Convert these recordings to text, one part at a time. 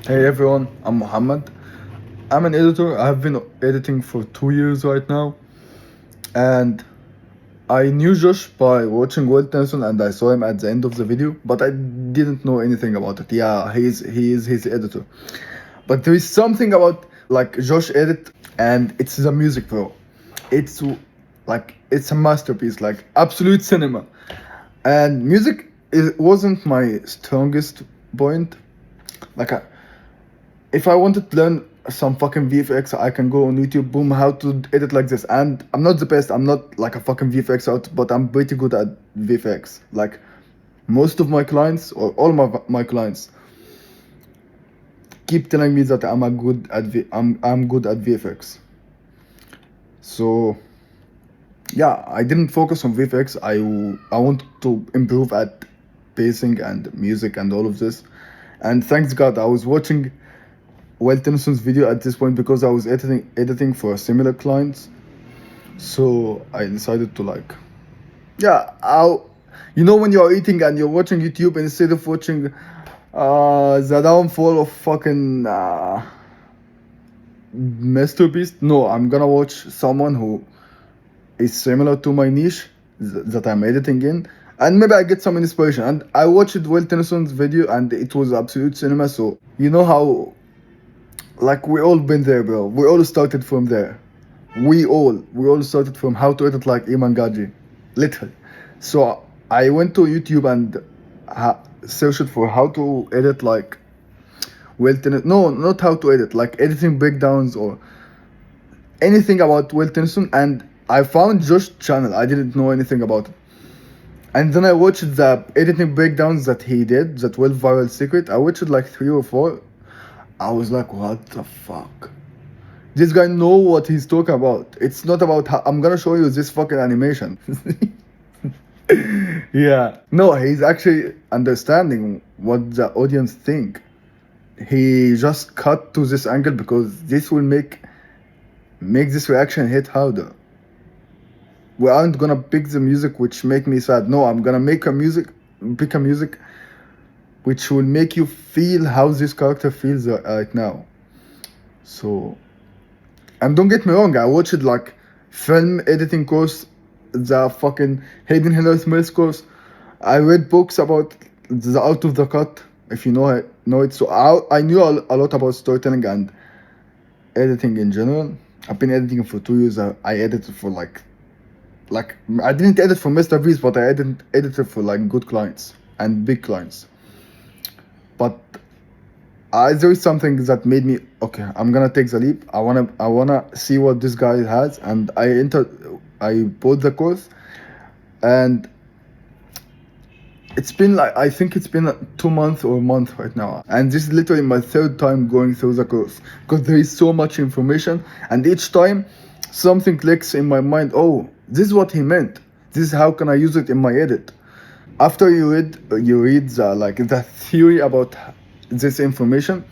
Hey everyone, I'm Muhammed. I'm an editor. I've been editing for 2 years right now, and I knew Josh by watching Will Tennyson, and I saw him at the end of the video, but I didn't know anything about it. Yeah, he is his editor, but there is something about like Josh edit, and it's the music, bro. It's it's a masterpiece, like absolute cinema. And music wasn't my strongest point. Like if I wanted to learn some fucking VFX, I can go on YouTube, boom, how to edit like this. And I'm not the best, I'm not like a fucking VFX out, but I'm pretty good at VFX. Like most of my clients, or all my clients, keep telling me that I'm good at VFX. So yeah, I didn't focus on VFX. I wanted to improve at pacing and music and all of this. And thanks God, I was watching Will Tennyson's video at this point because I was editing for similar clients. So I decided to when you're eating and you're watching YouTube instead of watching the downfall of fucking masterpiece. No, I'm gonna watch someone who is similar to my niche that I'm editing in, and maybe I get some inspiration. And I watched Will Tennyson's video, and it was absolute cinema. So you know how, like, we all been there, bro. We all started from there. We all started from how to edit like Iman Gaji, literally. So I went to YouTube and searched for how to edit like no, not how to edit, like editing breakdowns or anything about Will Tennyson, and I found Josh's channel. I didn't know anything about it. And then I watched the editing breakdowns that he did, that went viral secret. I watched like 3 or 4. I was like, what the fuck? This guy know what he's talking about. It's not about how I'm gonna show you this fucking animation. Yeah. No, he's actually understanding what the audience think. He just cut to this angle because this will make this reaction hit harder. We aren't gonna pick the music which make me sad. No, I'm gonna pick a music which will make you feel how this character feels right now. So, and don't get me wrong, I watched like film editing course, the fucking Hayden Hiller Smith course. I read books about the art of the cut, if you know it. So I knew a lot about storytelling and editing in general. I've been editing for 2 years. I edited for like I didn't edit for Mr. V's, but I edited for like good clients and big clients. But there is something that made me okay. I'm gonna take the leap. I wanna see what this guy has, and I bought the course, and it's been like, I think it's been 2 months or a month right now, and this is literally my third time going through the course because there is so much information, and each time something clicks in my mind. Oh, this is what he meant. This is how can I use it in my edit. After you read the theory about this information,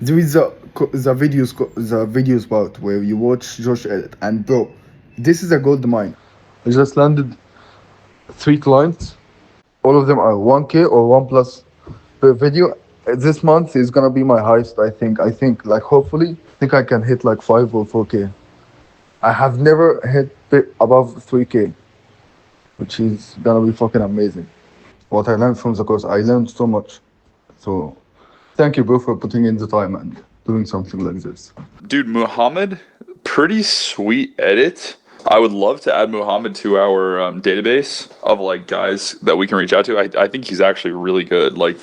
there is the videos part where you watch Josh edit, and bro, this is a gold mine. I just landed 3 clients. All of them are 1K or 1 plus per video. This month is gonna be my highest. I think like hopefully I think I can hit like 5 or 4K. I have never hit above 3K, which is gonna be fucking amazing. What I learned from the course, I learned so much. So thank you, bro, for putting in the time and doing something like this. Dude, Muhammad, pretty sweet edit. I would love to add Muhammad to our database of like guys that we can reach out to. I think he's actually really good. Like,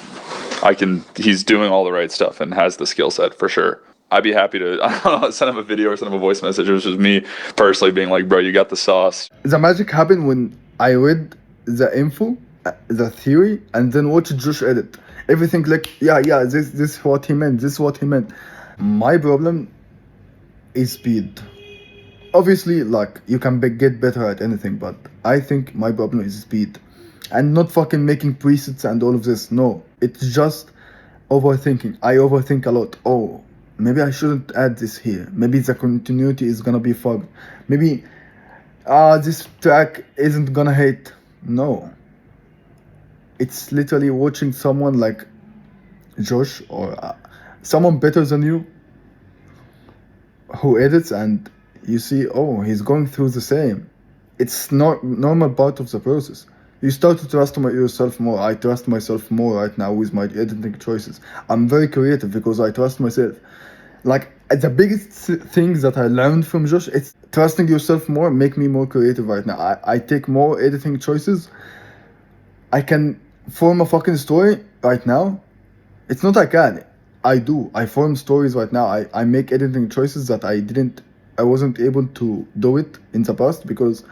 he's doing all the right stuff and has the skill set for sure. I'd be happy to I don't know, send him a video or send him a voice message. It was just me personally being like, bro, you got the sauce. The magic happened when I read the info, the theory, and then watched Josh edit. Everything like, yeah, this is what he meant. This is what he meant. My problem is speed. Obviously, like, you can get better at anything, but I think my problem is speed, and not fucking making presets and all of this. No, it's just overthinking. I overthink a lot. Oh, maybe I shouldn't add this here. Maybe the continuity is gonna be fucked. Maybe this track isn't gonna hit. No, it's literally watching someone like Josh or someone better than you who edits, and you see, oh, he's going through the same. It's not normal part of the process. You start to trust yourself more. I trust myself more right now with my editing choices. I'm very creative because I trust myself. Like the biggest thing that I learned from Josh, it's trusting yourself more, make me more creative right now. I take more editing choices. I can form a fucking story right now. It's not I can. I do. I form stories right now. I make editing choices that I wasn't able to do it in the past because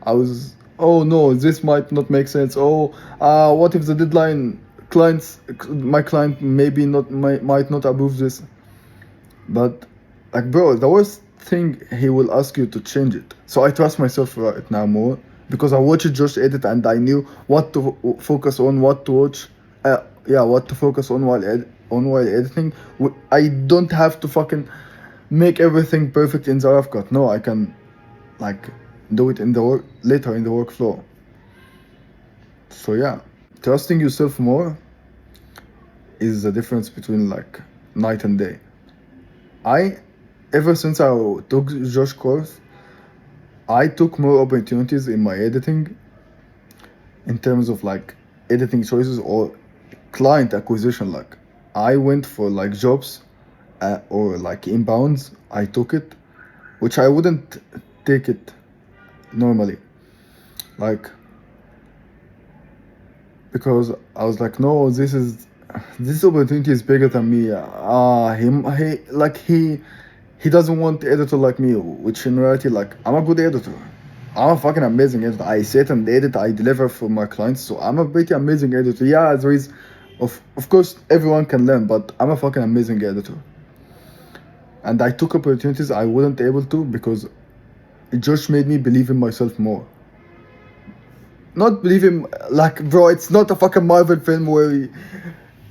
I was, oh no, this might not make sense. Oh, what if the deadline my client maybe not might not approve this. But like, bro, the worst thing, he will ask you to change it. So I trust myself right now more because I watched Josh edit and I knew what to focus on, what to watch. What to focus on while editing. I don't have to fucking make everything perfect in the rough cut. No, I can like do it in the later in the workflow. So yeah, trusting yourself more is the difference between like night and day. I ever since I took Josh course, I took more opportunities in my editing in terms of like editing choices or client acquisition. Like I went for like jobs or like inbounds. I took it, which I wouldn't take it normally. Like because I was like, no, this opportunity is bigger than me. He doesn't want editor like me, which in reality, like, I'm a good editor. I'm a fucking amazing editor. I sit and edit, I deliver for my clients, so I'm a pretty amazing editor. Yeah, there is, of course, everyone can learn, but I'm a fucking amazing editor. And I took opportunities I wasn't able to because it just made me believe in myself more. Not believe in, like, bro, it's not a fucking Marvel film where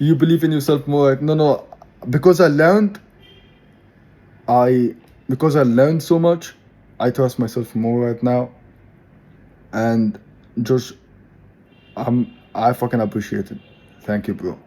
you believe in yourself more. No, because I learned so much, I trust myself more right now. And Josh, I fucking appreciate it. Thank you, bro.